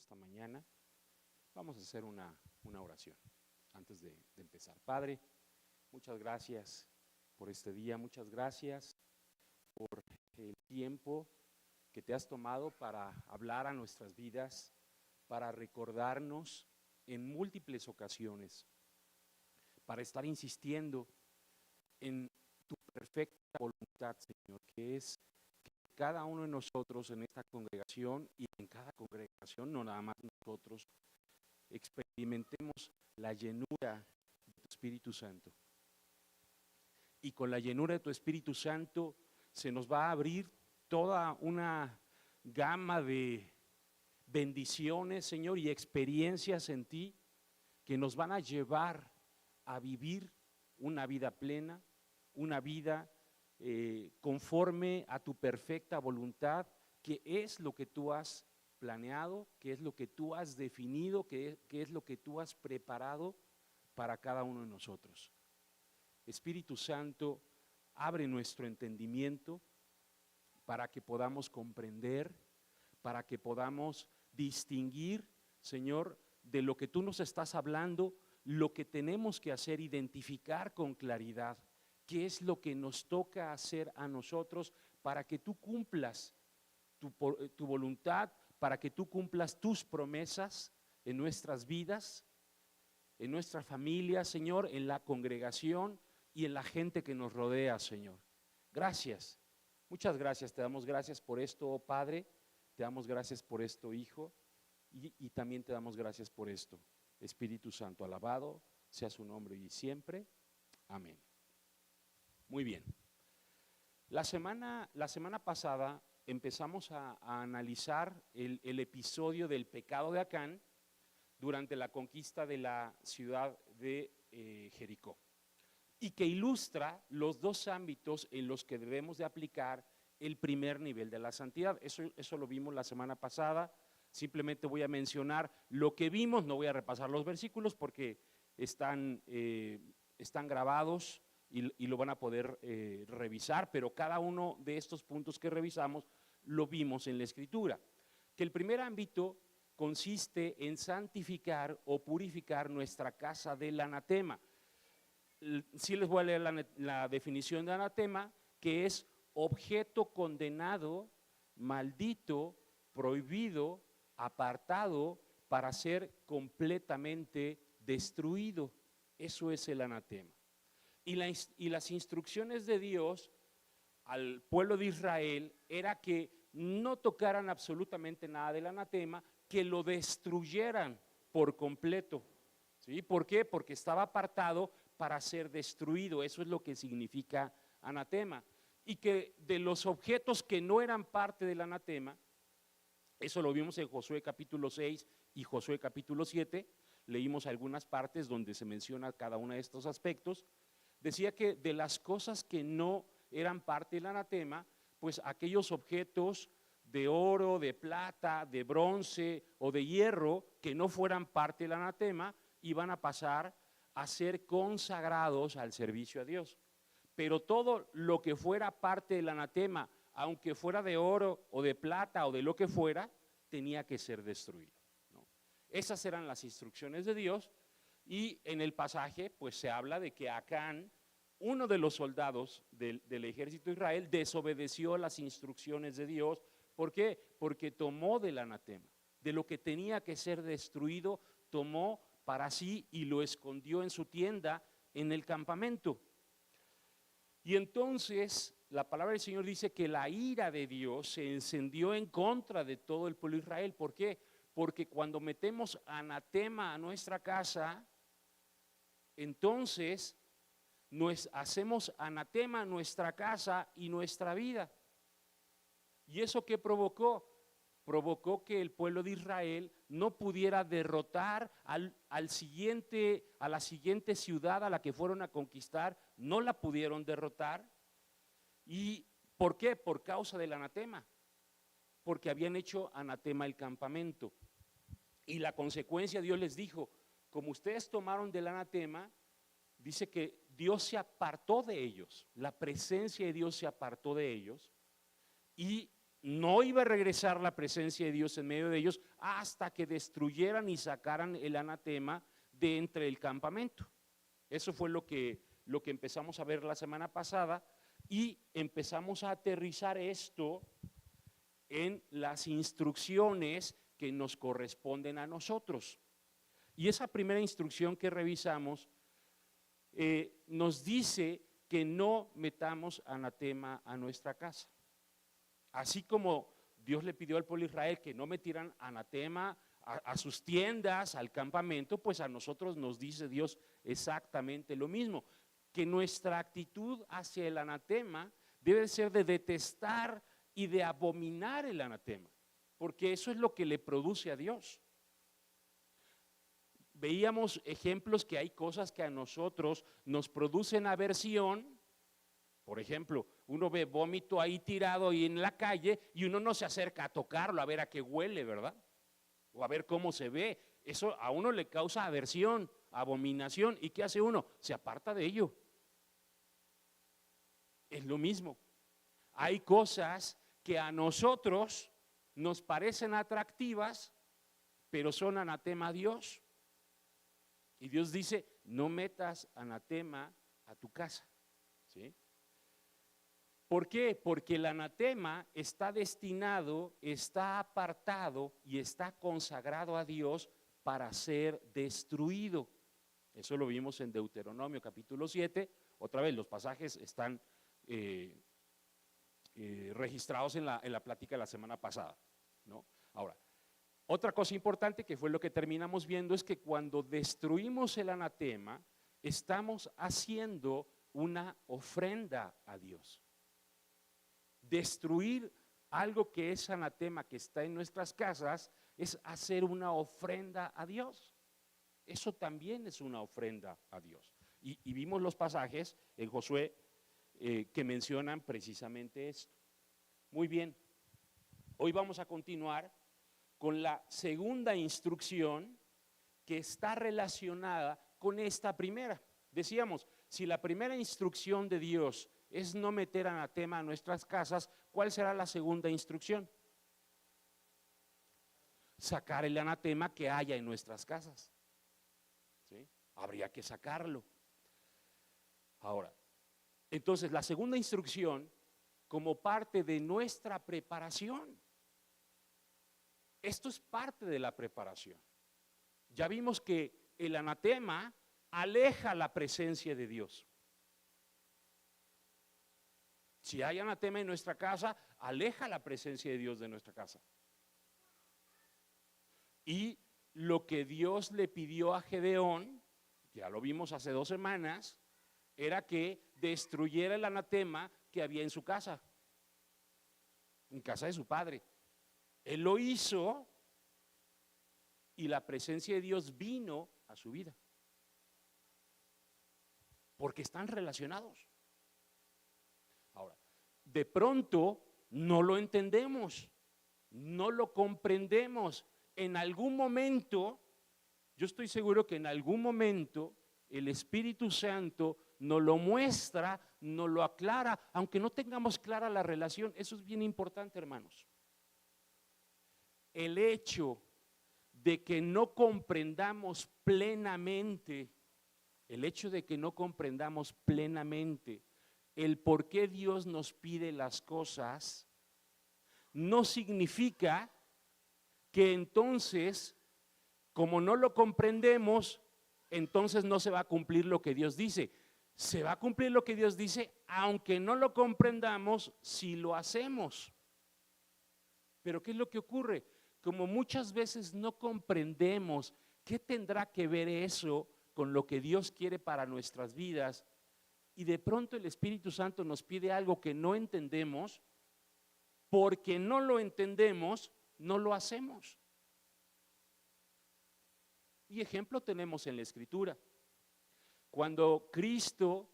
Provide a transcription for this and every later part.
esta mañana. Vamos a hacer una oración antes de empezar. Padre, muchas gracias por este día, muchas gracias por el tiempo que te has tomado para hablar a nuestras vidas, para recordarnos en múltiples ocasiones, para estar insistiendo en tu perfecta voluntad, Señor, que es que cada uno de nosotros en esta congregación y en cada congregación, no nada más nosotros, experimentemos la llenura de tu Espíritu Santo. Y con la llenura de tu Espíritu Santo se nos va a abrir toda una gama de bendiciones, Señor, y experiencias en ti que nos van a llevar a vivir una vida plena, una vida conforme a tu perfecta voluntad, que es lo que tú has planeado, que es lo que tú has definido, que es lo que tú has preparado para cada uno de nosotros. Espíritu Santo, abre nuestro entendimiento para que podamos comprender, para que podamos distinguir, Señor, de lo que tú nos estás hablando, lo que tenemos que hacer, identificar con claridad qué es lo que nos toca hacer a nosotros para que tú cumplas tu voluntad, para que tú cumplas tus promesas en nuestras vidas, en nuestra familia, Señor, en la congregación y en la gente que nos rodea, Señor. Gracias, muchas gracias, te damos gracias por esto, oh Padre, te damos gracias por esto, Hijo, y también te damos gracias por esto, Espíritu Santo, alabado sea su nombre y siempre, amén. Muy bien, la semana pasada empezamos a analizar el episodio del pecado de Acán durante la conquista de la ciudad de Jericó, y que ilustra los dos ámbitos en los que debemos de aplicar el primer nivel de la santidad. Eso lo vimos la semana pasada. Simplemente voy a mencionar lo que vimos, no voy a repasar los versículos porque están grabados y lo van a poder revisar, pero cada uno de estos puntos que revisamos lo vimos en la Escritura. Que el primer ámbito consiste en santificar o purificar nuestra casa del anatema. Sí les voy a leer la definición de anatema, que es objeto condenado, maldito, prohibido, apartado para ser completamente destruido. Eso es el anatema. Y las instrucciones de Dios al pueblo de Israel era que no tocaran absolutamente nada del anatema, que lo destruyeran por completo. ¿Sí? ¿Por qué? Porque estaba apartado para ser destruido. Eso es lo que significa anatema. Y que de los objetos que no eran parte del anatema, eso lo vimos en Josué capítulo 6 y Josué capítulo 7, leímos algunas partes donde se menciona cada uno de estos aspectos. Decía que de las cosas que no eran parte del anatema, pues aquellos objetos de oro, de plata, de bronce o de hierro que no fueran parte del anatema, iban a pasar a ser consagrados al servicio a Dios. Pero todo lo que fuera parte del anatema, aunque fuera de oro o de plata o de lo que fuera, tenía que ser destruido, ¿no? Esas eran las instrucciones de Dios, y en el pasaje pues se habla de que Acán, uno de los soldados del ejército de Israel, desobedeció las instrucciones de Dios. ¿Por qué? Porque tomó del anatema, de lo que tenía que ser destruido, tomó para sí y lo escondió en su tienda en el campamento. Y entonces la palabra del Señor dice que la ira de Dios se encendió en contra de todo el pueblo de Israel. ¿Por qué? Porque cuando metemos anatema a nuestra casa, entonces hacemos anatema a nuestra casa y nuestra vida. ¿Y eso qué provocó? Provocó que el pueblo de Israel no pudiera derrotar a la siguiente ciudad a la que fueron a conquistar, no la pudieron derrotar. ¿Y por qué? Por causa del anatema, porque habían hecho anatema el campamento. Y la consecuencia, Dios les dijo, como ustedes tomaron del anatema, dice que Dios se apartó de ellos, la presencia de Dios se apartó de ellos, y no iba a regresar la presencia de Dios en medio de ellos hasta que destruyeran y sacaran el anatema de entre el campamento. Eso fue lo que empezamos a ver la semana pasada y empezamos a aterrizar esto en las instrucciones que nos corresponden a nosotros. Y esa primera instrucción que revisamos nos dice que no metamos anatema a nuestra casa. Así como Dios le pidió al pueblo de Israel que no metieran anatema a sus tiendas, al campamento, pues a nosotros nos dice Dios exactamente lo mismo, que nuestra actitud hacia el anatema debe ser de detestar y de abominar el anatema, porque eso es lo que le produce a Dios. Veíamos ejemplos que hay cosas que a nosotros nos producen aversión. Por ejemplo, uno ve vómito ahí tirado ahí en la calle y uno no se acerca a tocarlo, a ver a qué huele, ¿verdad? O a ver cómo se ve. Eso a uno le causa aversión, abominación. ¿Y qué hace uno? Se aparta de ello. Es lo mismo. Hay cosas que a nosotros nos parecen atractivas, pero son anatema a Dios. Y Dios dice, no metas anatema a tu casa, ¿sí? ¿Por qué? Porque el anatema está destinado, está apartado y está consagrado a Dios para ser destruido. Eso lo vimos en Deuteronomio capítulo 7. Otra vez, los pasajes están registrados en la plática de la semana pasada, ¿no? Ahora, otra cosa importante que fue lo que terminamos viendo es que cuando destruimos el anatema, estamos haciendo una ofrenda a Dios. Destruir algo que es anatema, que está en nuestras casas, es hacer una ofrenda a Dios. Eso también es una ofrenda a Dios. Y vimos los pasajes en Josué que mencionan precisamente esto. Muy bien, hoy vamos a continuar con la segunda instrucción que está relacionada con esta primera. Decíamos, si la primera instrucción de Dios es no meter anatema a nuestras casas, ¿cuál será la segunda instrucción? Sacar el anatema que haya en nuestras casas, ¿sí? Habría que sacarlo. Ahora, entonces la segunda instrucción, como parte de nuestra preparación, esto es parte de la preparación. Ya vimos que el anatema aleja la presencia de Dios. Si hay anatema en nuestra casa, aleja la presencia de Dios de nuestra casa. Y lo que Dios le pidió a Gedeón, ya lo vimos hace 2 semanas, era que destruyera el anatema que había en su casa, en casa de su padre. Él lo hizo y la presencia de Dios vino a su vida, porque están relacionados. Ahora, de pronto no lo entendemos, no lo comprendemos. En algún momento, yo estoy seguro que en algún momento el Espíritu Santo nos lo muestra, nos lo aclara, aunque no tengamos clara la relación. Eso es bien importante, hermanos. El hecho de que no comprendamos plenamente, el por qué Dios nos pide las cosas, no significa que entonces, como no lo comprendemos, entonces no se va a cumplir lo que Dios dice. Se va a cumplir lo que Dios dice, aunque no lo comprendamos, si lo hacemos. Pero ¿qué es lo que ocurre? Como muchas veces no comprendemos qué tendrá que ver eso con lo que Dios quiere para nuestras vidas, y de pronto el Espíritu Santo nos pide algo que no entendemos, porque no lo entendemos, no lo hacemos. Y ejemplo tenemos en la Escritura. Cuando Cristo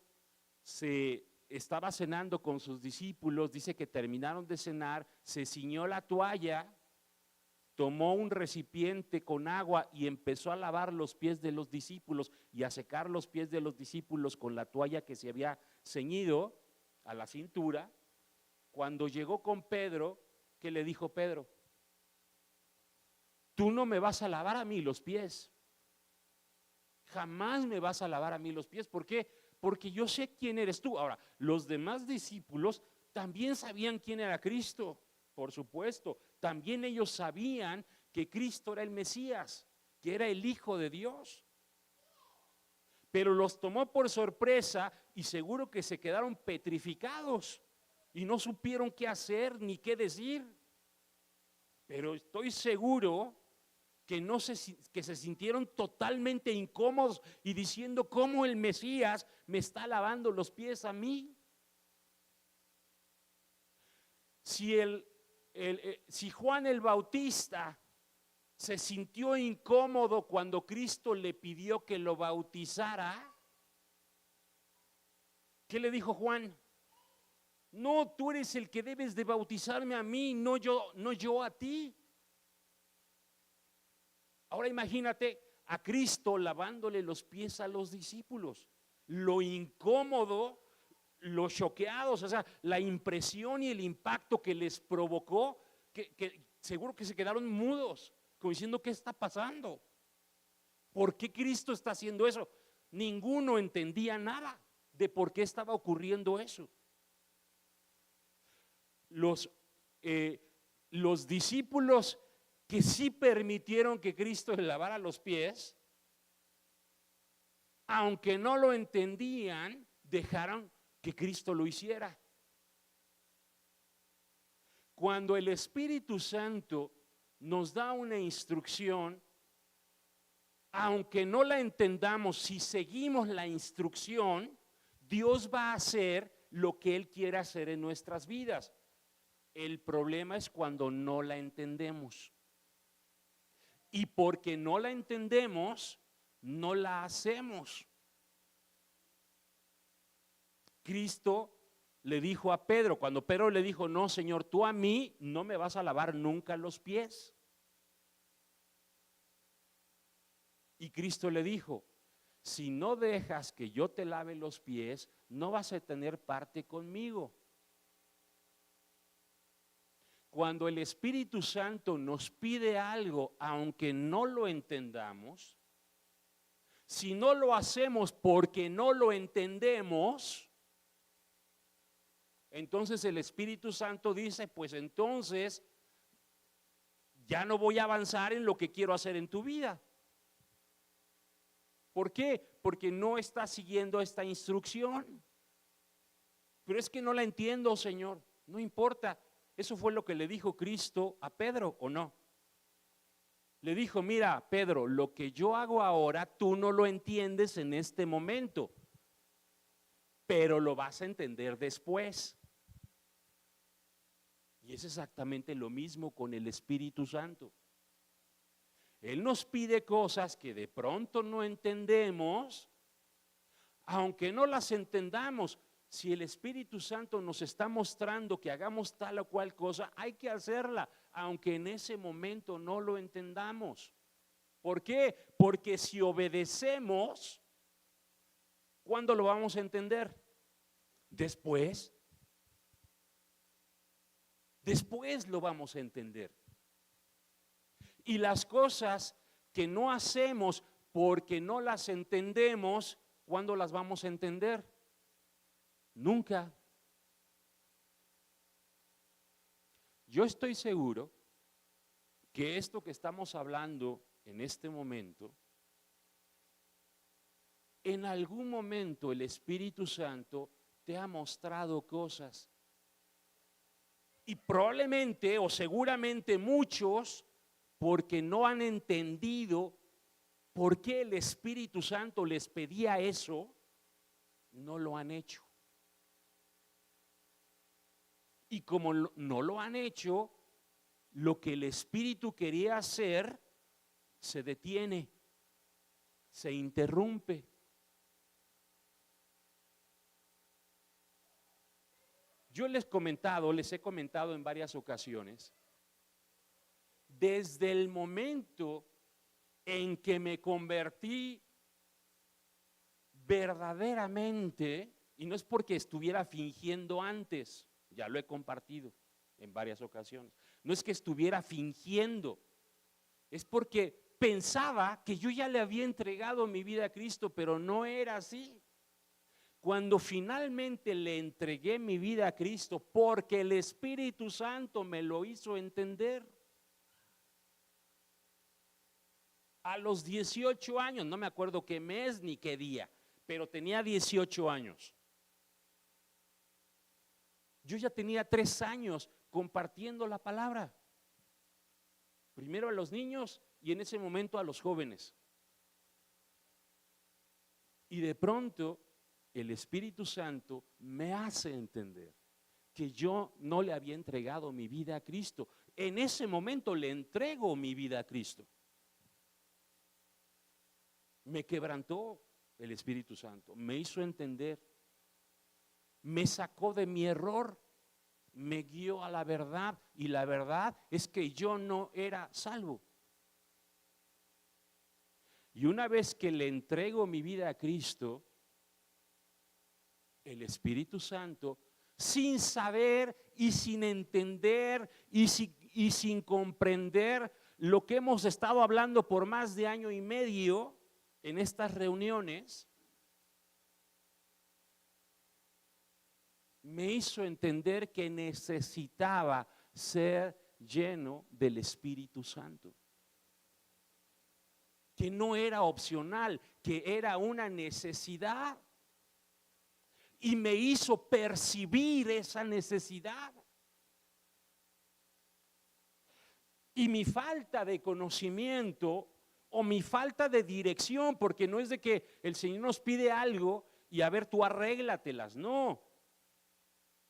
se estaba cenando con sus discípulos, dice que terminaron de cenar, se ciñó la toalla, tomó un recipiente con agua y empezó a lavar los pies de los discípulos y a secar los pies de los discípulos con la toalla que se había ceñido a la cintura. Cuando llegó con Pedro, ¿qué le dijo Pedro? Tú no me vas a lavar a mí los pies. Jamás me vas a lavar a mí los pies. ¿Por qué? Porque yo sé quién eres tú. Ahora, los demás discípulos también sabían quién era Cristo, por supuesto. También ellos sabían que Cristo era el Mesías, que era el Hijo de Dios. Pero los tomó por sorpresa y seguro que se quedaron petrificados y no supieron qué hacer ni qué decir. Pero estoy seguro que se sintieron totalmente incómodos y diciendo, ¿cómo el Mesías me está lavando los pies a mí? Si Juan el Bautista se sintió incómodo cuando Cristo le pidió que lo bautizara, ¿qué le dijo Juan? No, tú eres el que debes de bautizarme a mí, no yo a ti. Ahora imagínate a Cristo lavándole los pies a los discípulos. Lo incómodo, los choqueados, o sea, la impresión y el impacto que les provocó, que seguro que se quedaron mudos, como diciendo, ¿qué está pasando? ¿Por qué Cristo está haciendo eso? Ninguno entendía nada de por qué estaba ocurriendo eso. Los discípulos que sí permitieron que Cristo le lavara los pies, aunque no lo entendían, dejaron que Cristo lo hiciera. Cuando el Espíritu Santo nos da una instrucción, aunque no la entendamos, si seguimos la instrucción, Dios va a hacer lo que Él quiere hacer en nuestras vidas. El problema es cuando no la entendemos. Y porque no la entendemos, no la hacemos. Cristo le dijo a Pedro, cuando Pedro le dijo, no, Señor, tú a mí no me vas a lavar nunca los pies. Y Cristo le dijo, si no dejas que yo te lave los pies, no vas a tener parte conmigo. Cuando el Espíritu Santo nos pide algo, aunque no lo entendamos, si no lo hacemos porque no lo entendemos, entonces el Espíritu Santo dice, pues entonces ya no voy a avanzar en lo que quiero hacer en tu vida. ¿Por qué? Porque no estás siguiendo esta instrucción. Pero es que no la entiendo, Señor. No importa. Eso fue lo que le dijo Cristo a Pedro, ¿o no? Le dijo, mira, Pedro, lo que yo hago ahora, tú no lo entiendes en este momento, pero lo vas a entender después. Y es exactamente lo mismo con el Espíritu Santo. Él nos pide cosas que de pronto no entendemos, aunque no las entendamos. Si el Espíritu Santo nos está mostrando que hagamos tal o cual cosa, hay que hacerla, aunque en ese momento no lo entendamos. ¿Por qué? Porque si obedecemos, ¿cuándo lo vamos a entender? Después. Después lo vamos a entender. Y las cosas que no hacemos porque no las entendemos, ¿cuándo las vamos a entender? Nunca. Yo estoy seguro que esto que estamos hablando en este momento, en algún momento el Espíritu Santo te ha mostrado cosas. Y probablemente o seguramente muchos, porque no han entendido por qué el Espíritu Santo les pedía eso, no lo han hecho. Y como no lo han hecho, lo que el Espíritu quería hacer se detiene, se interrumpe. Yo les he comentado en varias ocasiones, desde el momento en que me convertí verdaderamente, y no es porque estuviera fingiendo antes, ya lo he compartido en varias ocasiones, No es que estuviera fingiendo, es porque pensaba que yo ya le había entregado mi vida a Cristo, pero no era así. Cuando finalmente le entregué mi vida a Cristo, porque el Espíritu Santo me lo hizo entender. A los 18 años, no me acuerdo qué mes ni qué día, pero tenía 18 años. Yo ya tenía 3 años compartiendo la palabra. Primero a los niños y en ese momento a los jóvenes. Y de pronto el Espíritu Santo me hace entender que yo no le había entregado mi vida a Cristo. En ese momento le entrego mi vida a Cristo. Me quebrantó el Espíritu Santo, me hizo entender, me sacó de mi error, me guió a la verdad, y la verdad es que yo no era salvo. Y una vez que le entrego mi vida a Cristo, el Espíritu Santo, sin saber y sin entender y sin comprender lo que hemos estado hablando por más de año y medio en estas reuniones, me hizo entender que necesitaba ser lleno del Espíritu Santo, que no era opcional, que era una necesidad, y me hizo percibir esa necesidad. Y mi falta de conocimiento o mi falta de dirección, porque no es de que el Señor nos pide algo y a ver, tú arréglatelas, no.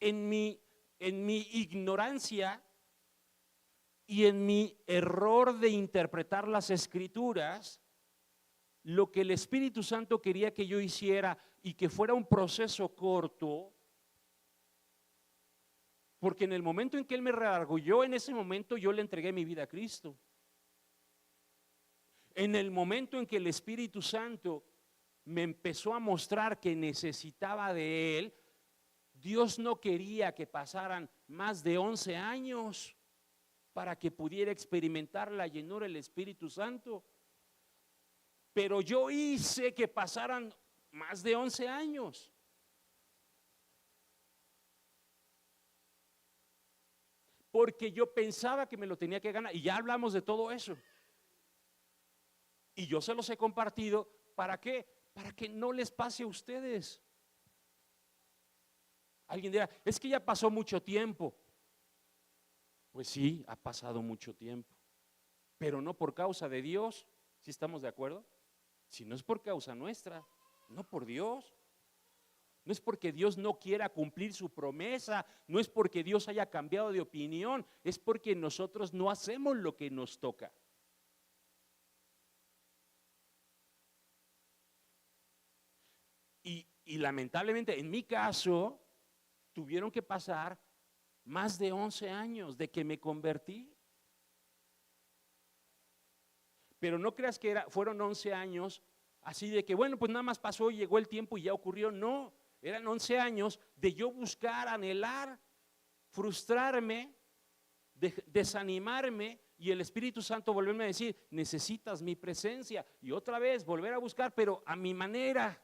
En mi ignorancia y en mi error de interpretar las Escrituras, lo que el Espíritu Santo quería que yo hiciera y que fuera un proceso corto, porque en el momento en que Él me redarguyó, en ese momento yo le entregué mi vida a Cristo. En el momento en que el Espíritu Santo me empezó a mostrar que necesitaba de Él, Dios no quería que pasaran más de 11 años para que pudiera experimentar la llenura del Espíritu Santo. Pero yo hice que pasaran más de 11 años. Porque yo pensaba que me lo tenía que ganar. Y ya hablamos de todo eso. Y yo se los he compartido. ¿Para qué? Para que no les pase a ustedes. Alguien dirá, es que ya pasó mucho tiempo. Pues sí, ha pasado mucho tiempo. Pero no por causa de Dios. ¿Sí estamos de acuerdo? Si no es por causa nuestra, no por Dios. No es porque Dios no quiera cumplir su promesa, no es porque Dios haya cambiado de opinión, es porque nosotros no hacemos lo que nos toca. Y lamentablemente, en mi caso, tuvieron que pasar más de 11 años de que me convertí. Pero no creas que fueron 11 años así de que, bueno, pues nada más pasó, llegó el tiempo y ya ocurrió. No, eran 11 años de yo buscar, anhelar, frustrarme, desanimarme, y el Espíritu Santo volverme a decir, necesitas mi presencia, y otra vez volver a buscar, pero a mi manera,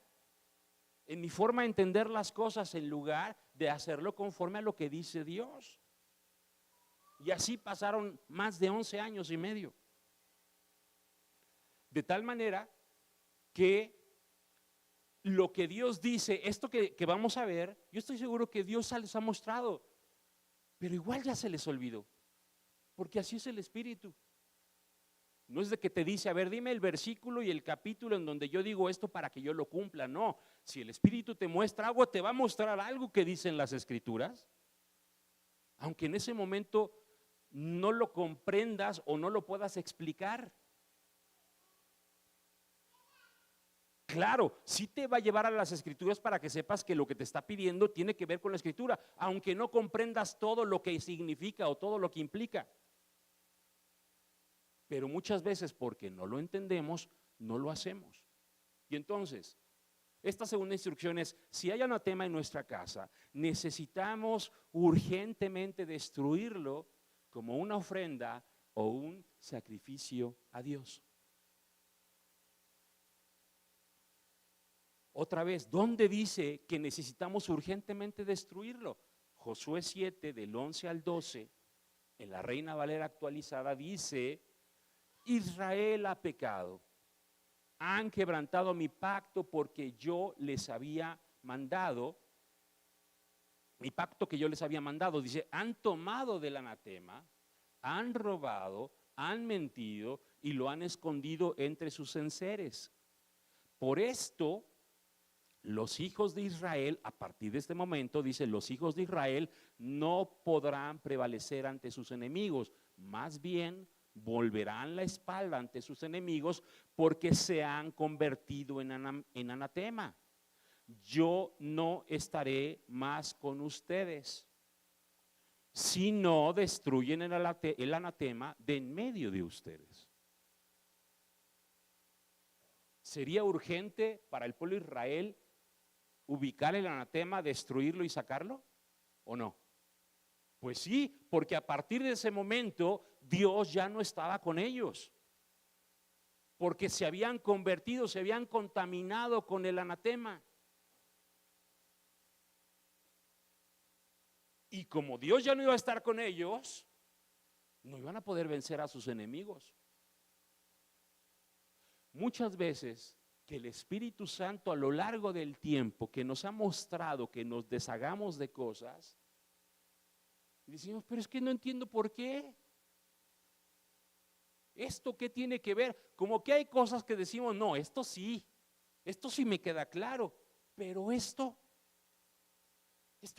en mi forma de entender las cosas, en lugar de hacerlo conforme a lo que dice Dios. Y así pasaron más de 11 años y medio. De tal manera que lo que Dios dice, esto que vamos a ver, yo estoy seguro que Dios les ha mostrado, pero igual ya se les olvidó, porque así es el Espíritu. No es de que te dice, a ver, dime el versículo y el capítulo en donde yo digo esto para que yo lo cumpla. No, si el Espíritu te muestra algo, te va a mostrar algo que dicen las Escrituras, aunque en ese momento no lo comprendas o no lo puedas explicar. Claro, sí te va a llevar a las Escrituras para que sepas que lo que te está pidiendo tiene que ver con la Escritura, aunque no comprendas todo lo que significa o todo lo que implica. Pero muchas veces, porque no lo entendemos, no lo hacemos. Y entonces, esta segunda instrucción es, si hay anatema en nuestra casa, necesitamos urgentemente destruirlo como una ofrenda o un sacrificio a Dios. Otra vez, ¿dónde dice que necesitamos urgentemente destruirlo? Josué 7, del 11 al 12, en la Reina Valera actualizada, dice: Israel ha pecado, han quebrantado mi pacto porque yo les había mandado, mi pacto que yo les había mandado. Dice, han tomado del anatema, han robado, han mentido y lo han escondido entre sus enseres. Por esto, los hijos de Israel, a partir de este momento, dice, los hijos de Israel no podrán prevalecer ante sus enemigos, más bien volverán la espalda ante sus enemigos porque se han convertido en anatema. Yo no estaré más con ustedes si no destruyen el anatema de en medio de ustedes. ¿Sería urgente para el pueblo de Israel ubicar el anatema, destruirlo y sacarlo? ¿O no? Pues sí, porque a partir de ese momento Dios ya no estaba con ellos, porque se habían convertido, se habían contaminado con el anatema. Y como Dios ya no iba a estar con ellos, no iban a poder vencer a sus enemigos. Muchas veces que el Espíritu Santo a lo largo del tiempo que nos ha mostrado que nos deshagamos de cosas, y decimos, pero es que no entiendo por qué. ¿Esto qué tiene que ver? Como que hay cosas que decimos, no, esto sí me queda claro, pero ¿esto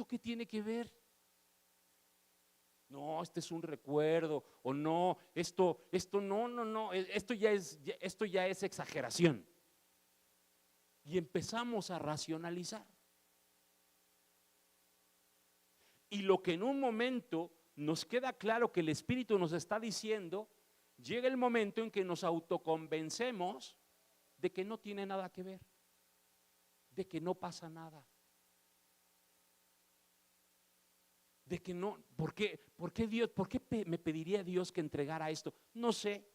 qué tiene que ver? No, este es un recuerdo, o no, esto no, esto ya es exageración. Y empezamos a racionalizar. Y lo que en un momento nos queda claro que el Espíritu nos está diciendo, llega el momento en que nos autoconvencemos de que no tiene nada que ver, de que no pasa nada. De que no, ¿por qué Dios, me pediría Dios que entregara esto? No sé,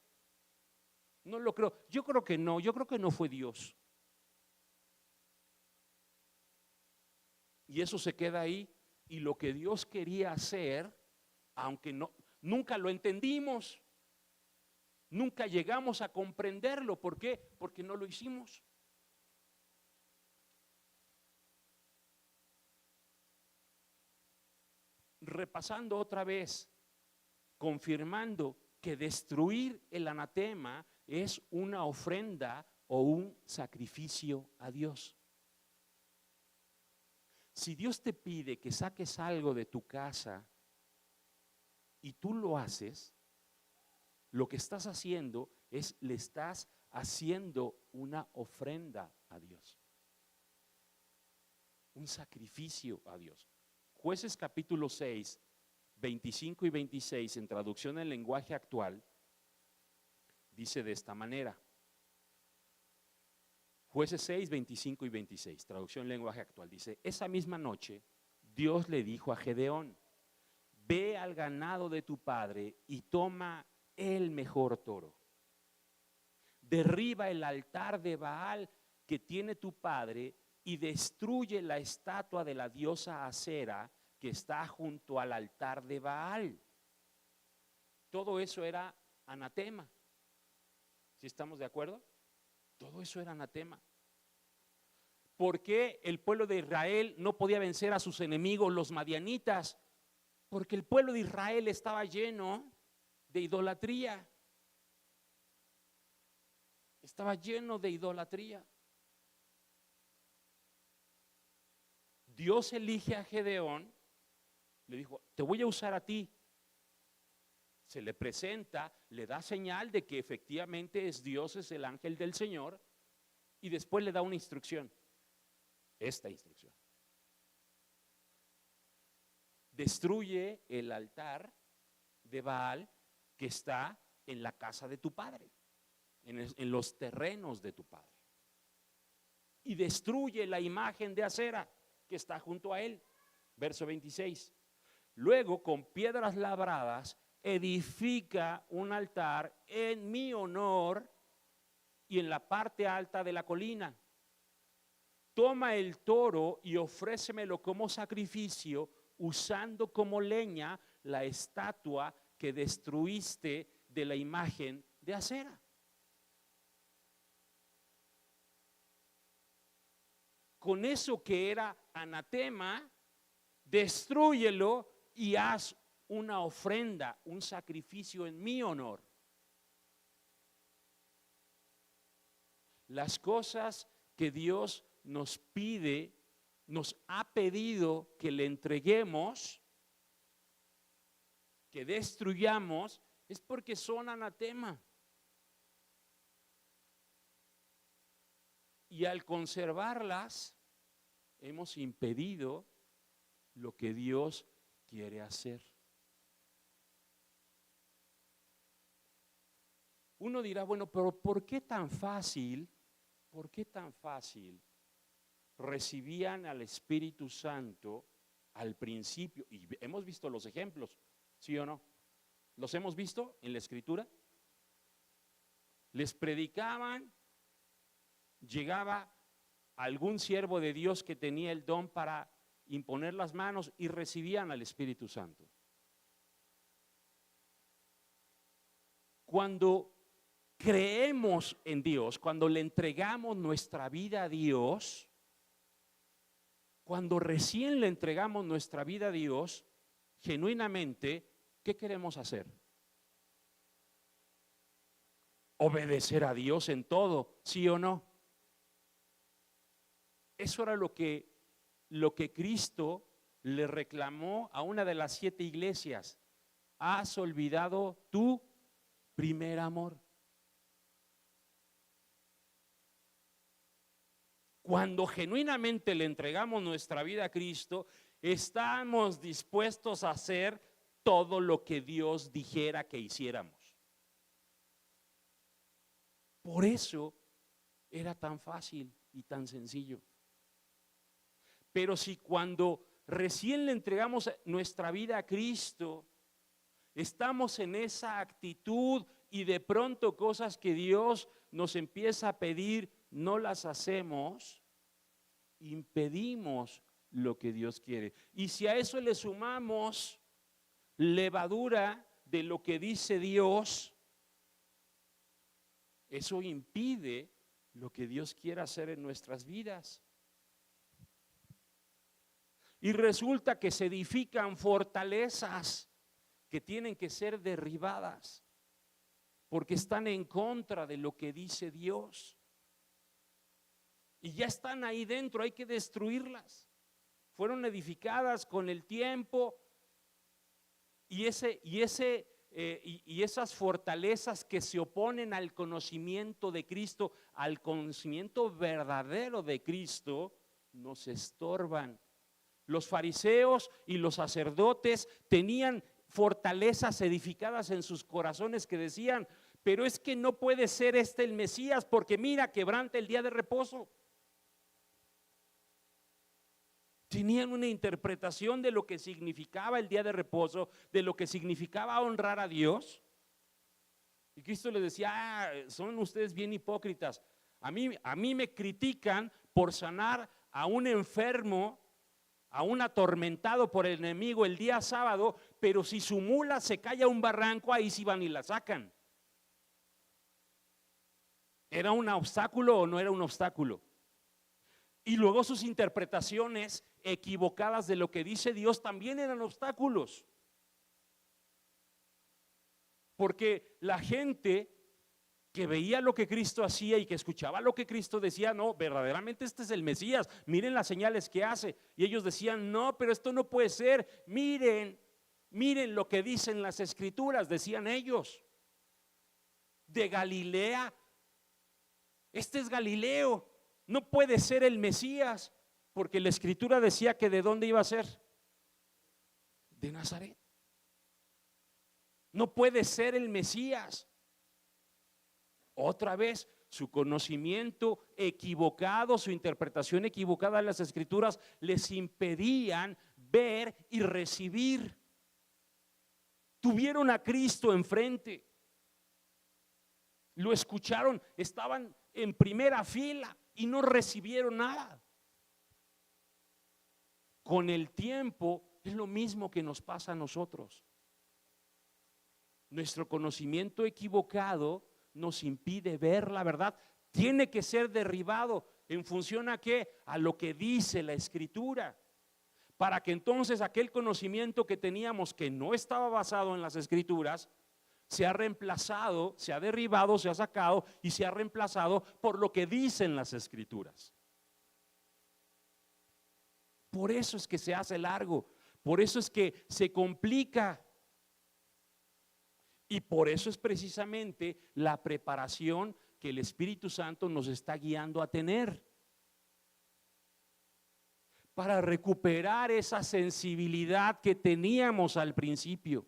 no lo creo. Yo creo que no fue Dios. Y eso se queda ahí. Y lo que Dios quería hacer, aunque nunca lo entendimos, nunca llegamos a comprenderlo. ¿Por qué? Porque no lo hicimos. Repasando otra vez, confirmando que destruir el anatema es una ofrenda o un sacrificio a Dios. Si Dios te pide que saques algo de tu casa y tú lo haces, lo que estás haciendo es, le estás haciendo una ofrenda a Dios, un sacrificio a Dios. Jueces capítulo 6, 25 y 26, en traducción en lenguaje actual, dice de esta manera. Jueces 6, 25 y 26, traducción en lenguaje actual, dice: esa misma noche Dios le dijo a Gedeón, ve al ganado de tu padre y toma el mejor toro. Derriba el altar de Baal que tiene tu padre y destruye la estatua de la diosa Acera que está junto al altar de Baal. Todo eso era anatema. ¿Sí estamos de acuerdo? Todo eso era anatema. ¿Por qué el pueblo de Israel no podía vencer a sus enemigos, los madianitas? Porque el pueblo de Israel estaba lleno de idolatría. Estaba lleno de idolatría. Dios elige a Gedeón, le dijo, te voy a usar a ti. Se le presenta, le da señal de que efectivamente es Dios, es el ángel del Señor, y después le da una instrucción, esta instrucción. Destruye el altar de Baal que está en la casa de tu padre, en los terrenos de tu padre. Y destruye la imagen de Acera que está junto a él. Verso 26. Luego, con piedras labradas, edifica un altar en mi honor y en la parte alta de la colina. Toma el toro y ofrécemelo como sacrificio, usando como leña la estatua que destruiste de la imagen de acera. Con eso que era anatema, destrúyelo y haz una ofrenda, un sacrificio en mi honor. Las cosas que Dios nos pide, nos ha pedido que le entreguemos, que destruyamos, es porque son anatema. Y al conservarlas, hemos impedido lo que Dios quiere hacer. Uno dirá, bueno, pero ¿por qué tan fácil? ¿Por qué tan fácil recibían al Espíritu Santo al principio? Y hemos visto los ejemplos, ¿sí o no? ¿Los hemos visto en la Escritura? Les predicaban, llegaba algún siervo de Dios que tenía el don para imponer las manos y recibían al Espíritu Santo. Cuando creemos en Dios, cuando le entregamos nuestra vida a Dios, cuando recién le entregamos nuestra vida a Dios, genuinamente, ¿qué queremos hacer? Obedecer a Dios en todo, ¿sí o no? Eso era lo que Cristo le reclamó a una de las 7 iglesias. ¿Has olvidado tu primer amor? Cuando genuinamente le entregamos nuestra vida a Cristo, estamos dispuestos a hacer todo lo que Dios dijera que hiciéramos. Por eso era tan fácil y tan sencillo. Pero si cuando recién le entregamos nuestra vida a Cristo, estamos en esa actitud y de pronto cosas que Dios nos empieza a pedir, no las hacemos, impedimos lo que Dios quiere. Y si a eso le sumamos levadura de lo que dice Dios, eso impide lo que Dios quiere hacer en nuestras vidas. Y resulta que se edifican fortalezas que tienen que ser derribadas porque están en contra de lo que dice Dios. Y ya están ahí dentro, hay que destruirlas. Fueron edificadas con el tiempo y esas fortalezas que se oponen al conocimiento de Cristo, al conocimiento verdadero de Cristo, nos estorban. Los fariseos y los sacerdotes tenían fortalezas edificadas en sus corazones que decían, pero es que no puede ser este el Mesías porque mira, quebranta el día de reposo. Tenían una interpretación de lo que significaba el día de reposo, de lo que significaba honrar a Dios. Y Cristo les decía, son ustedes bien hipócritas. A mí me critican por sanar a un enfermo, a un atormentado por el enemigo el día sábado, pero si su mula se cae a un barranco, ahí sí van y la sacan. ¿Era un obstáculo o no era un obstáculo? Y luego sus interpretaciones equivocadas de lo que dice Dios también eran obstáculos. Porque la gente que veía lo que Cristo hacía y que escuchaba lo que Cristo decía, no, verdaderamente este es el Mesías, miren las señales que hace. Y ellos decían, no, pero esto no puede ser, miren lo que dicen las Escrituras, decían ellos. De Galilea, este es Galileo. No puede ser el Mesías, porque la Escritura decía que ¿de dónde iba a ser? De Nazaret. No puede ser el Mesías. Otra vez, su conocimiento equivocado, su interpretación equivocada de las Escrituras les impedían ver y recibir tuvieron a Cristo enfrente, lo escucharon, estaban en primera fila y no recibieron nada. Con el tiempo es lo mismo que nos pasa a nosotros. Nuestro conocimiento equivocado nos impide ver la verdad. Tiene que ser derribado en función a qué, a lo que dice la Escritura, para que entonces aquel conocimiento que teníamos que no estaba basado en las Escrituras se ha reemplazado, se ha derribado, se ha sacado y se ha reemplazado por lo que dicen las Escrituras. Por eso es que se hace largo, por eso es que se complica. Y por eso es precisamente la preparación que el Espíritu Santo nos está guiando a tener, para recuperar esa sensibilidad que teníamos al principio,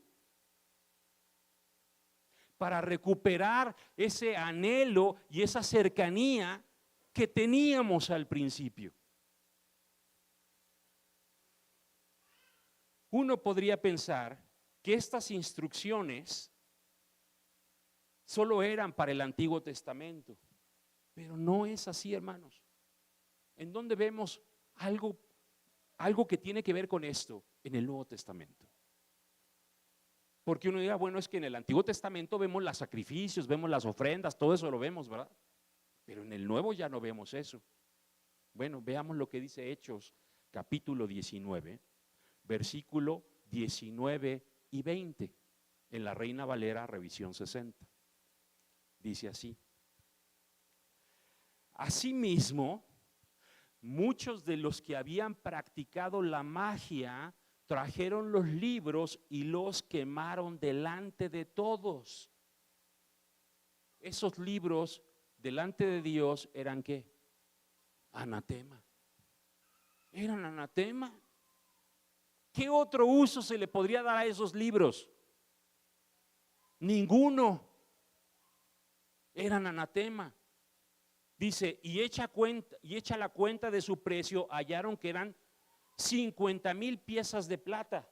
para recuperar ese anhelo y esa cercanía que teníamos al principio. Uno podría pensar que estas instrucciones solo eran para el Antiguo Testamento, pero no es así, hermanos. ¿En dónde vemos algo que tiene que ver con esto? En el Nuevo Testamento. Porque uno dirá, bueno, es que en el Antiguo Testamento vemos los sacrificios, vemos las ofrendas, todo eso lo vemos, ¿verdad? Pero en el Nuevo ya no vemos eso. Bueno, veamos lo que dice Hechos, capítulo 19, versículo 19 y 20, en la Reina Valera, revisión 60. Dice así: asimismo, muchos de los que habían practicado la magia trajeron los libros y los quemaron delante de todos. Esos libros delante de Dios eran ¿qué? Anatema. Eran anatema. ¿Qué otro uso se le podría dar a esos libros? Ninguno. Eran anatema. Dice, y hecha la cuenta de su precio, hallaron que eran 50,000 piezas de plata.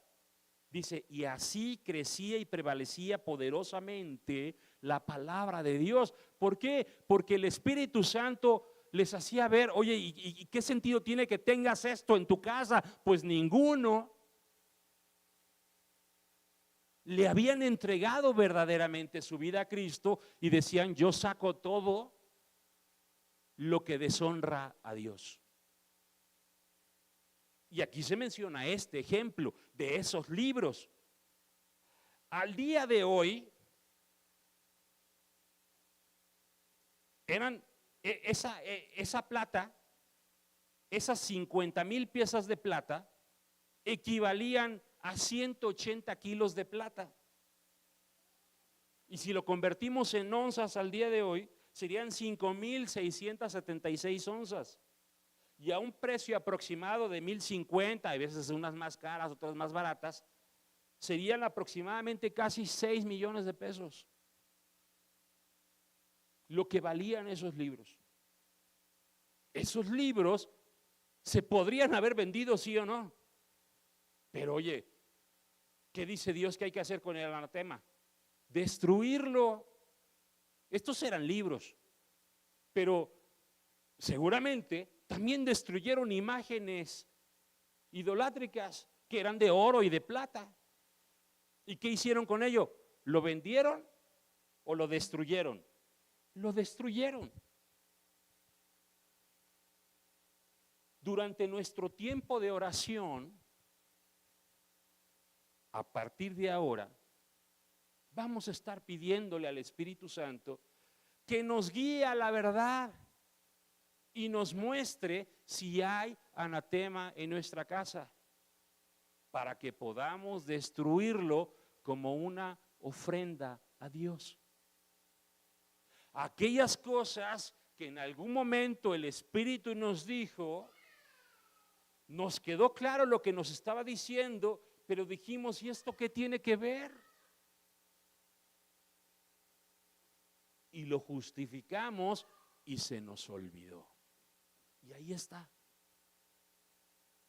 Dice, y así crecía y prevalecía poderosamente la palabra de Dios. ¿Por qué? Porque el Espíritu Santo les hacía ver, oye, ¿y qué sentido tiene que tengas esto en tu casa? Pues ninguno. Le habían entregado verdaderamente su vida a Cristo y decían, yo saco todo lo que deshonra a Dios. Y aquí se menciona este ejemplo de esos libros. Al día de hoy, eran esa plata, esas 50,000 piezas de plata, equivalían a 180 kilos de plata. Y si lo convertimos en onzas al día de hoy, serían 5,676 onzas. Y a un precio aproximado de 1,050, a veces unas más caras, otras más baratas, serían aproximadamente casi 6 millones de pesos. Lo que valían esos libros. Esos libros se podrían haber vendido, sí o no. Pero oye, ¿qué dice Dios que hay que hacer con el anatema? Destruirlo. Estos eran libros, pero seguramente también destruyeron imágenes idolátricas que eran de oro y de plata. ¿Y qué hicieron con ello? ¿Lo vendieron o lo destruyeron? Lo destruyeron. Durante nuestro tiempo de oración, a partir de ahora, vamos a estar pidiéndole al Espíritu Santo que nos guíe a la verdad y nos muestre si hay anatema en nuestra casa, para que podamos destruirlo como una ofrenda a Dios. Aquellas cosas que en algún momento el Espíritu nos dijo, nos quedó claro lo que nos estaba diciendo, pero dijimos, ¿y esto qué tiene que ver? Y lo justificamos y se nos olvidó. Y ahí está.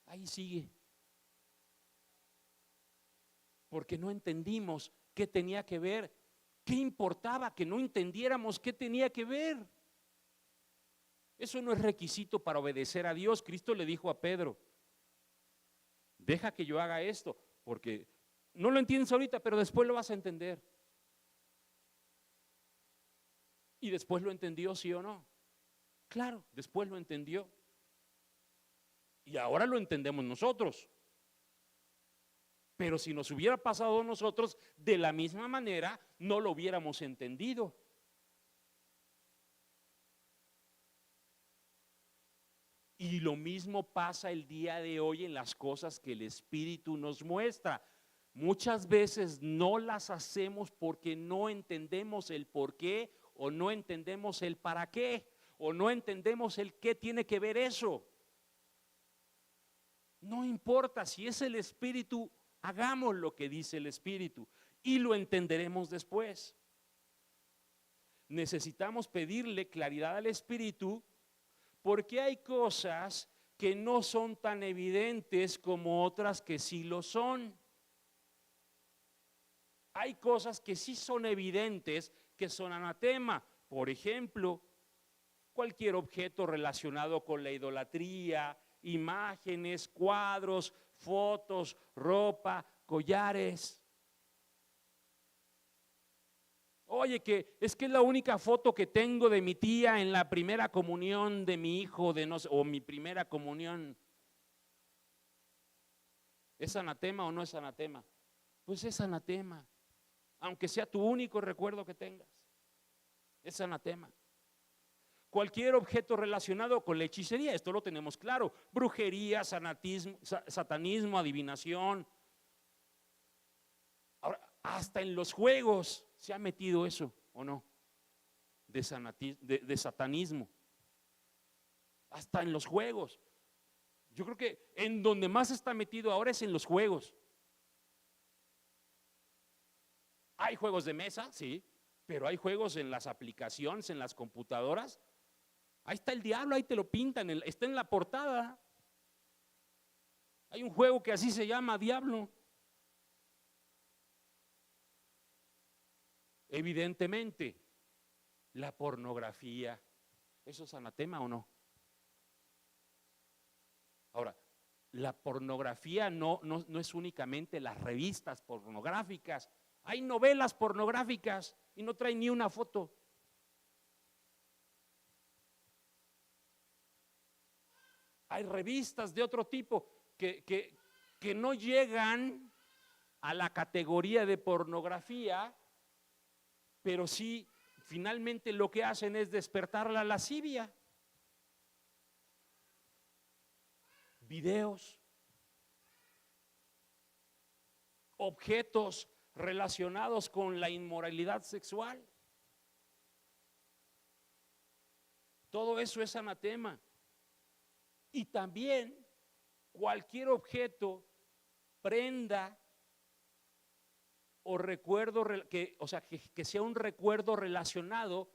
Ahí sigue. Porque no entendimos ¿Qué tenía que ver? ¿Qué importaba que no entendiéramos qué tenía que ver? Eso no es requisito para obedecer a Dios. Cristo le dijo a Pedro, deja que yo haga esto, porque no lo entiendes ahorita, pero después lo vas a entender. Y después lo entendió, ¿sí o no? Claro, después lo entendió. Y ahora lo entendemos nosotros. Pero si nos hubiera pasado a nosotros de la misma manera, no lo hubiéramos entendido. Y lo mismo pasa el día de hoy en las cosas que el Espíritu nos muestra. Muchas veces no las hacemos porque no entendemos el por qué, o no entendemos el para qué, o no entendemos el qué tiene que ver eso. No importa, si es el Espíritu, hagamos lo que dice el Espíritu y lo entenderemos después. Necesitamos pedirle claridad al Espíritu, porque hay cosas que no son tan evidentes como otras que sí lo son. Hay cosas que sí son evidentes, que son anatema. Por ejemplo, cualquier objeto relacionado con la idolatría, imágenes, cuadros, fotos, ropa, collares. Oye, que es la única foto que tengo de mi tía en la primera comunión de mi hijo, de no sé, o mi primera comunión. ¿Es anatema o no es anatema? Pues es anatema, aunque sea tu único recuerdo que tengas. Es anatema. Cualquier objeto relacionado con la hechicería, esto lo tenemos claro: brujería, satanismo, adivinación. Ahora, hasta en los juegos se ha metido eso, ¿o no? De satanismo. Hasta en los juegos. Yo creo que en donde más está metido ahora es en los juegos. Hay juegos de mesa, sí, pero hay juegos en las aplicaciones, en las computadoras. Ahí está el diablo, ahí te lo pintan, está en la portada. Hay un juego que así se llama, Diablo. Evidentemente, la pornografía, ¿eso es anatema o no? Ahora, la pornografía no es únicamente las revistas pornográficas. Hay novelas pornográficas y no traen ni una foto. Hay revistas de otro tipo que no llegan a la categoría de pornografía, pero sí, finalmente lo que hacen es despertar la lascivia. Videos, objetos relacionados con la inmoralidad sexual. Todo eso es anatema. Y también cualquier objeto, prenda o recuerdo, que sea un recuerdo relacionado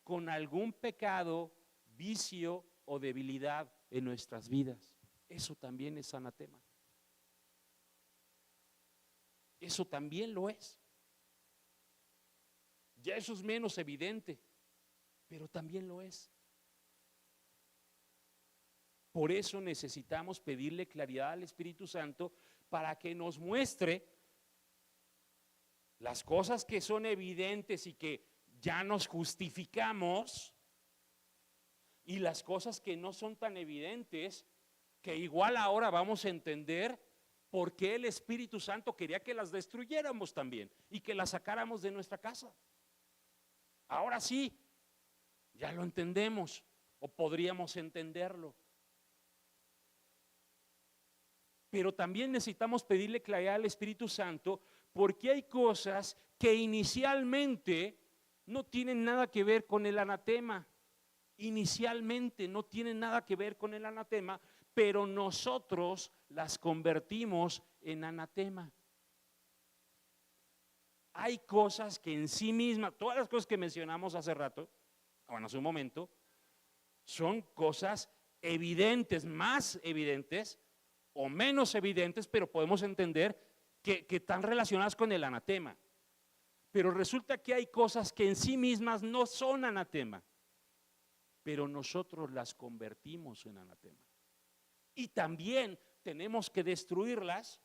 con algún pecado, vicio o debilidad en nuestras vidas. Eso también es anatema. Eso también lo es. Ya eso es menos evidente, pero también lo es. Por eso necesitamos pedirle claridad al Espíritu Santo para que nos muestre las cosas que son evidentes y que ya nos justificamos, y las cosas que no son tan evidentes, que igual ahora vamos a entender por qué el Espíritu Santo quería que las destruyéramos también y que las sacáramos de nuestra casa. Ahora sí, ya lo entendemos, o podríamos entenderlo. Pero también necesitamos pedirle claridad al Espíritu Santo, porque hay cosas que inicialmente no tienen nada que ver con el anatema. Inicialmente no tienen nada que ver con el anatema, pero nosotros las convertimos en anatema. Hay cosas que en sí mismas, todas las cosas que mencionamos hace rato, hace un momento, son cosas evidentes, más evidentes o menos evidentes, pero podemos entender que están relacionadas con el anatema. Pero resulta que hay cosas que en sí mismas no son anatema, pero nosotros las convertimos en anatema. Y también tenemos que destruirlas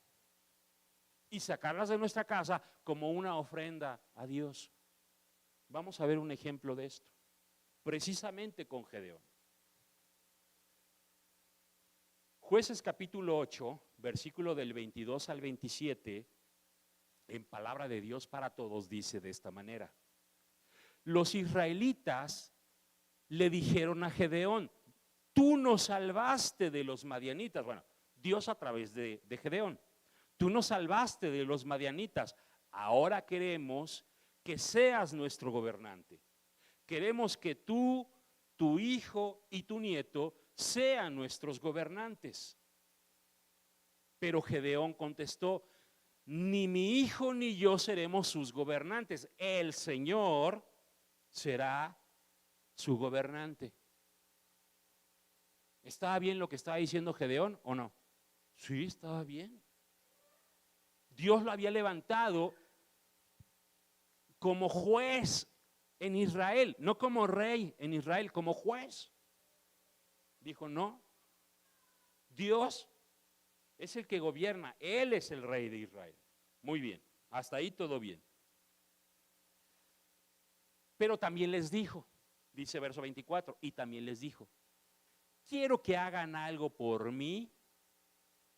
y sacarlas de nuestra casa como una ofrenda a Dios. Vamos a ver un ejemplo de esto, precisamente con Gedeón. Jueces capítulo 8, versículo del 22 al 27, en palabra de Dios para todos, dice de esta manera: los israelitas le dijeron a Gedeón: tú nos salvaste de los madianitas. Bueno, Dios a través de Gedeón. Tú nos salvaste de los madianitas. Ahora queremos que seas nuestro gobernante. Queremos que tú, tu hijo y tu nieto sean nuestros gobernantes. Pero Gedeón contestó: ni mi hijo ni yo seremos sus gobernantes. El Señor será su gobernante. ¿Estaba bien lo que estaba diciendo Gedeón o no? Sí, estaba bien. Dios lo había levantado como juez en Israel, no como rey en Israel, como juez. Dijo: no, Dios es el que gobierna, Él es el rey de Israel. Muy bien, hasta ahí todo bien. Pero también les dijo, dice verso 24, y también les dijo: quiero que hagan algo por mí.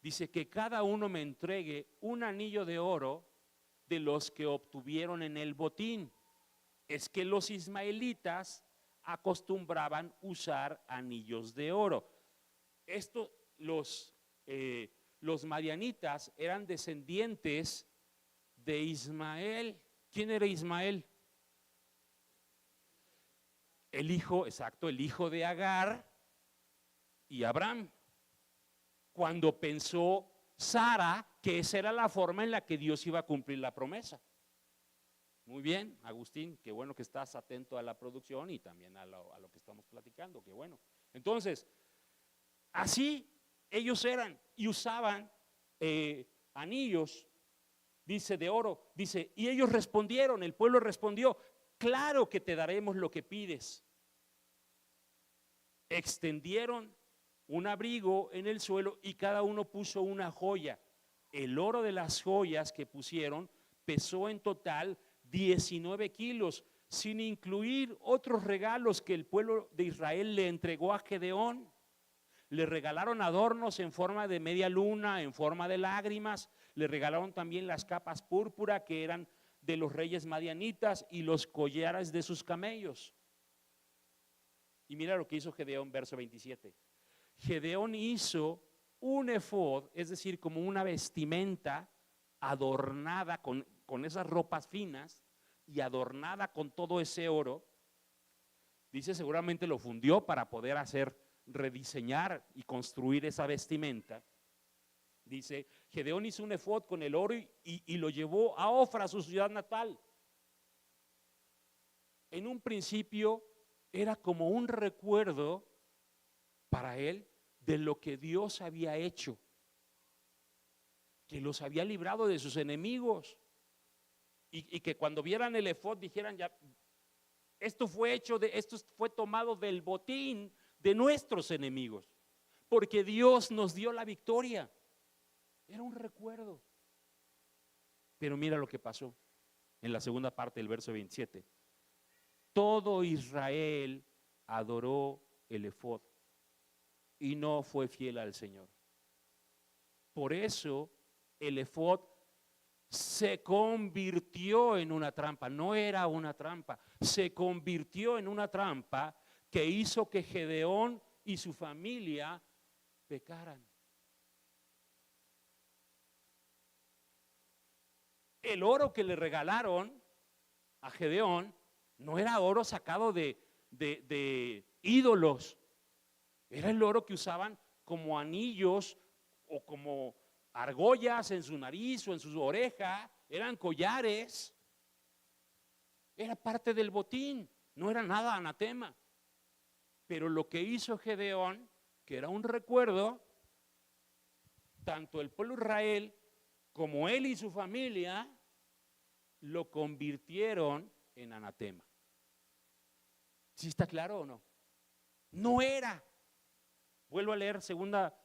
Dice que cada uno me entregue un anillo de oro de los que obtuvieron en el botín. Es que los ismaelitas acostumbraban usar anillos de oro. Esto, los madianitas eran descendientes de Ismael. ¿Quién era Ismael? El hijo, exacto, el hijo de Agar y Abraham. Cuando pensó Sara que esa era la forma en la que Dios iba a cumplir la promesa. Muy bien, Agustín, qué bueno que estás atento a la producción y también a lo que estamos platicando, qué bueno. Entonces, así ellos eran y usaban anillos, dice, de oro, dice, y ellos respondieron, el pueblo respondió: claro que te daremos lo que pides. Extendieron un abrigo en el suelo y cada uno puso una joya. El oro de las joyas que pusieron pesó en total 19 kilos, sin incluir otros regalos que el pueblo de Israel le entregó a Gedeón. Le regalaron adornos en forma de media luna, en forma de lágrimas. Le regalaron también las capas púrpura que eran de los reyes madianitas y los collares de sus camellos. Y mira lo que hizo Gedeón, verso 27. Gedeón hizo un efod, es decir, como una vestimenta adornada con esas ropas finas y adornada con todo ese oro. Dice, seguramente lo fundió para poder rediseñar y construir esa vestimenta. Dice, Gedeón hizo un efod con el oro y lo llevó a Ofra, su ciudad natal. En un principio era como un recuerdo para él de lo que Dios había hecho, que los había librado de sus enemigos, y que cuando vieran el efod dijeran: ya, esto fue tomado del botín de nuestros enemigos, porque Dios nos dio la victoria. Era un recuerdo. Pero mira lo que pasó en la segunda parte del verso 27. Todo Israel adoró el efod y no fue fiel al Señor. Por eso el efod se convirtió en una trampa. No era una trampa, se convirtió en una trampa que hizo que Gedeón y su familia pecaran. El oro que le regalaron a Gedeón no era oro sacado de ídolos. Era el oro que usaban como anillos o como argollas en su nariz o en su oreja. Eran collares. Era parte del botín. No era nada anatema. Pero lo que hizo Gedeón, que era un recuerdo, tanto el pueblo de Israel como él y su familia lo convirtieron en anatema. ¿Sí está claro o no? No era. Vuelvo a leer segunda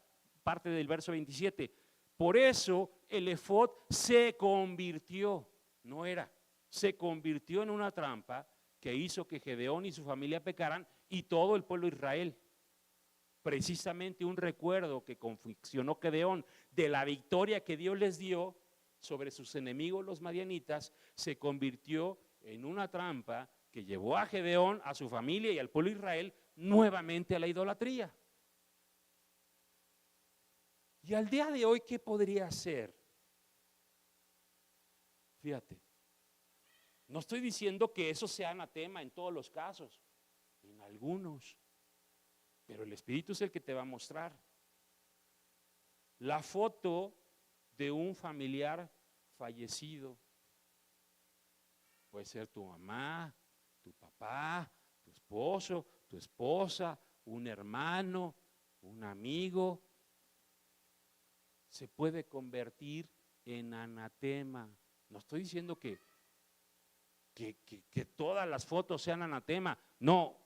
parte del verso 27. Por eso el efod se convirtió, no era, se convirtió en una trampa que hizo que Gedeón y su familia pecaran y todo el pueblo de Israel. Precisamente un recuerdo que confeccionó Gedeón de la victoria que Dios les dio sobre sus enemigos los madianitas, se convirtió en una trampa que llevó a Gedeón, a su familia y al pueblo de Israel nuevamente a la idolatría. Y al día de hoy, ¿qué podría ser? Fíjate, no estoy diciendo que eso sea anatema en todos los casos, en algunos, pero el Espíritu es el que te va a mostrar. La foto de un familiar fallecido, puede ser tu mamá, tu papá, tu esposo, tu esposa, un hermano, un amigo, se puede convertir en anatema. No estoy diciendo que todas las fotos sean anatema, no,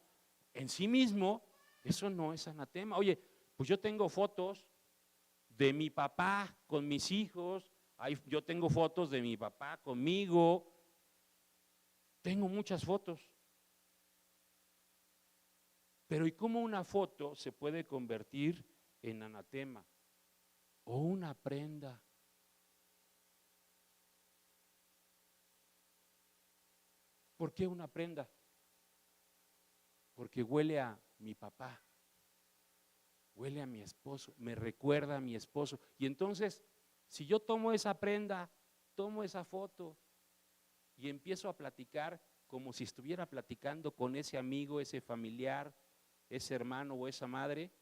en sí mismo eso no es anatema. Oye, pues yo tengo fotos de mi papá con mis hijos, yo tengo fotos de mi papá conmigo, tengo muchas fotos. Pero ¿y cómo una foto se puede convertir en anatema? O una prenda. ¿Por qué una prenda? Porque huele a mi papá, huele a mi esposo, me recuerda a mi esposo. Y entonces, si yo tomo esa prenda, tomo esa foto y empiezo a platicar como si estuviera platicando con ese amigo, ese familiar, ese hermano o esa madre,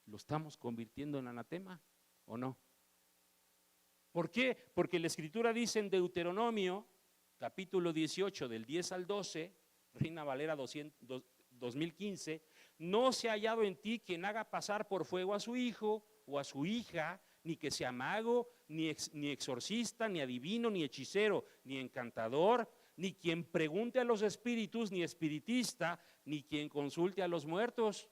¿lo estamos convirtiendo en anatema o no? ¿Por qué? Porque la Escritura dice en Deuteronomio, capítulo 18, del 10 al 12, Reina Valera 2015, no se ha hallado en ti quien haga pasar por fuego a su hijo o a su hija, ni que sea mago, ni exorcista, ni adivino, ni hechicero, ni encantador, ni quien pregunte a los espíritus, ni espiritista, ni quien consulte a los muertos.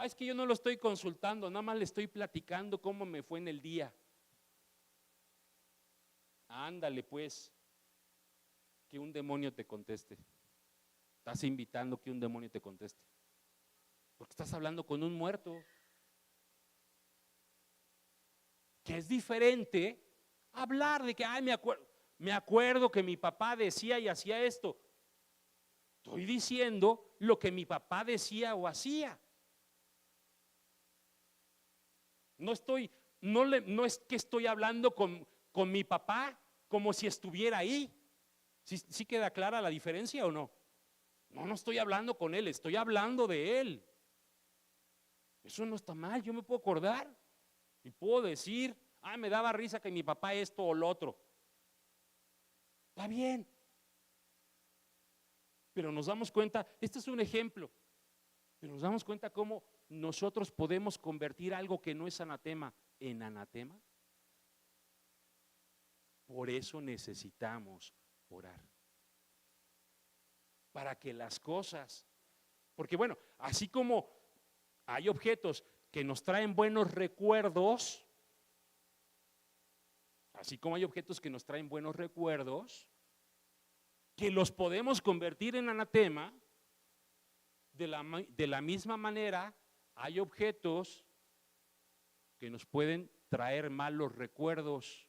Es que yo no lo estoy consultando, nada más le estoy platicando cómo me fue en el día. Ándale pues, que un demonio te conteste. Estás invitando que un demonio te conteste, porque estás hablando con un muerto. Que es diferente hablar de que, me acuerdo que mi papá decía y hacía esto. Estoy diciendo lo que mi papá decía o hacía. No es que estoy hablando con mi papá como si estuviera ahí. ¿Sí queda clara la diferencia o no? No estoy hablando con él, estoy hablando de él. Eso no está mal, yo me puedo acordar y puedo decir, me daba risa que mi papá esto o lo otro. Está bien. Pero nos damos cuenta, este es un ejemplo, pero nos damos cuenta cómo nosotros podemos convertir algo que no es anatema en anatema. Por eso necesitamos orar. Para que las cosas, porque bueno, así como hay objetos que nos traen buenos recuerdos, que los podemos convertir en anatema, de la misma manera hay objetos que nos pueden traer malos recuerdos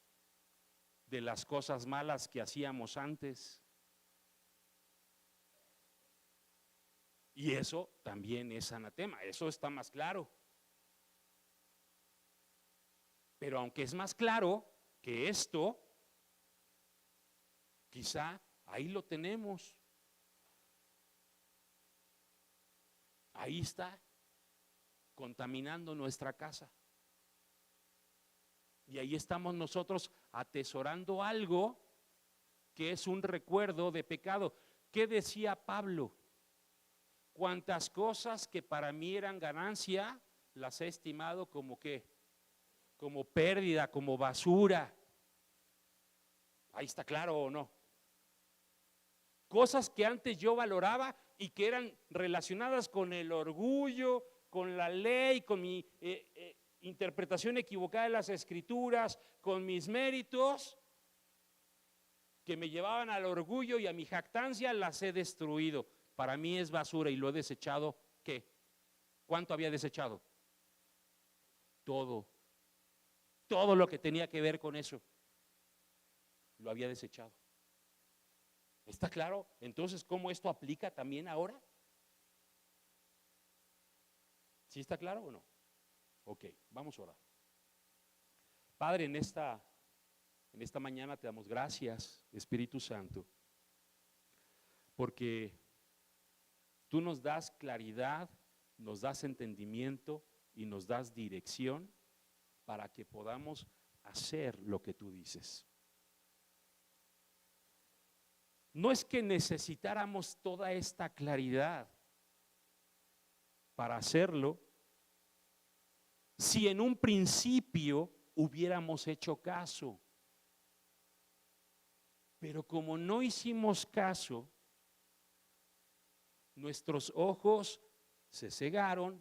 de las cosas malas que hacíamos antes. Y eso también es anatema, eso está más claro. Pero aunque es más claro que esto, quizá ahí lo tenemos. Ahí está, contaminando nuestra casa. Y ahí estamos nosotros atesorando algo que es un recuerdo de pecado. ¿Qué decía Pablo? Cuantas cosas que para mí eran ganancia, las he estimado como ¿qué? Como pérdida, como basura. Ahí está claro o no. Cosas que antes yo valoraba y que eran relacionadas con el orgullo, con la ley, con mi interpretación equivocada de las escrituras, con mis méritos, que me llevaban al orgullo y a mi jactancia, las he destruido. Para mí es basura y lo he desechado. ¿Qué? ¿Cuánto había desechado? Todo. Todo lo que tenía que ver con eso, lo había desechado. ¿Está claro? Entonces, ¿cómo esto aplica también ahora? ¿Sí está claro o no? Ok, vamos a orar. Padre, en esta mañana te damos gracias, Espíritu Santo, porque tú nos das claridad, nos das entendimiento y nos das dirección para que podamos hacer lo que tú dices. No es que necesitáramos toda esta claridad para hacerlo, si en un principio hubiéramos hecho caso. Pero como no hicimos caso, nuestros ojos se cegaron,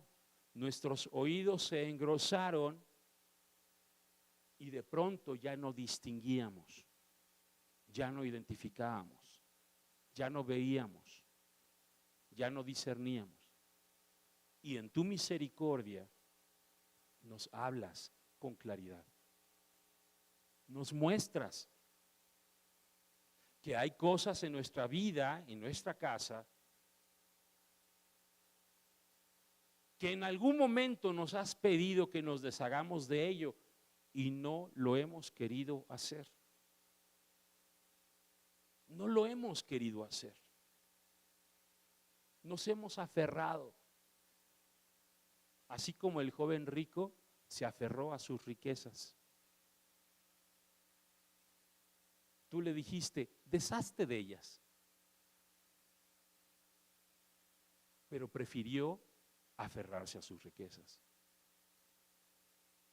nuestros oídos se engrosaron y de pronto ya no distinguíamos, ya no identificábamos, ya no veíamos, ya no discerníamos. Y en tu misericordia nos hablas con claridad. Nos muestras que hay cosas en nuestra vida, en nuestra casa, que en algún momento nos has pedido que nos deshagamos de ello y no lo hemos querido hacer. No lo hemos querido hacer. Nos hemos aferrado. Así como el joven rico se aferró a sus riquezas. Tú le dijiste, deshazte de ellas. Pero prefirió aferrarse a sus riquezas.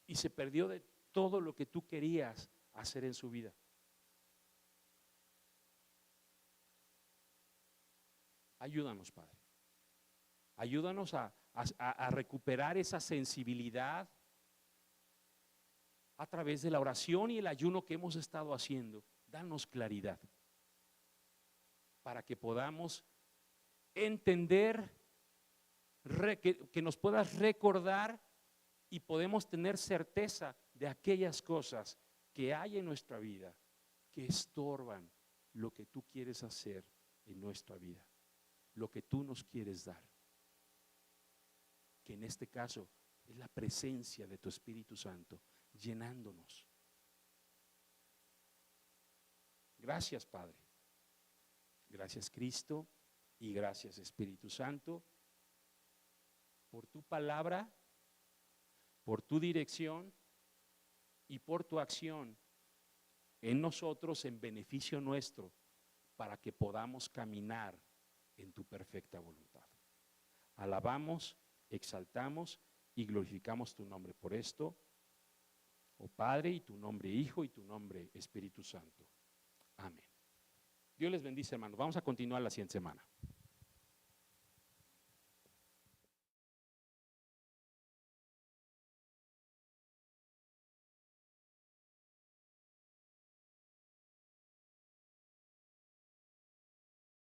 Y se perdió de todo lo que tú querías hacer en su vida. Ayúdanos, Padre. Ayúdanos a recuperar esa sensibilidad a través de la oración y el ayuno que hemos estado haciendo. Danos claridad para que podamos entender, que nos puedas recordar y podemos tener certeza de aquellas cosas que hay en nuestra vida que estorban lo que tú quieres hacer en nuestra vida, lo que tú nos quieres dar, que en este caso es la presencia de tu Espíritu Santo llenándonos. Gracias, Padre. Gracias, Cristo, y gracias, Espíritu Santo, por tu palabra, por tu dirección y por tu acción en nosotros en beneficio nuestro, para que podamos caminar en tu perfecta voluntad. Alabamos, exaltamos y glorificamos tu nombre por esto, oh Padre, y tu nombre Hijo y tu nombre Espíritu Santo. Amén. Dios les bendice, hermanos. Vamos a continuar la siguiente semana.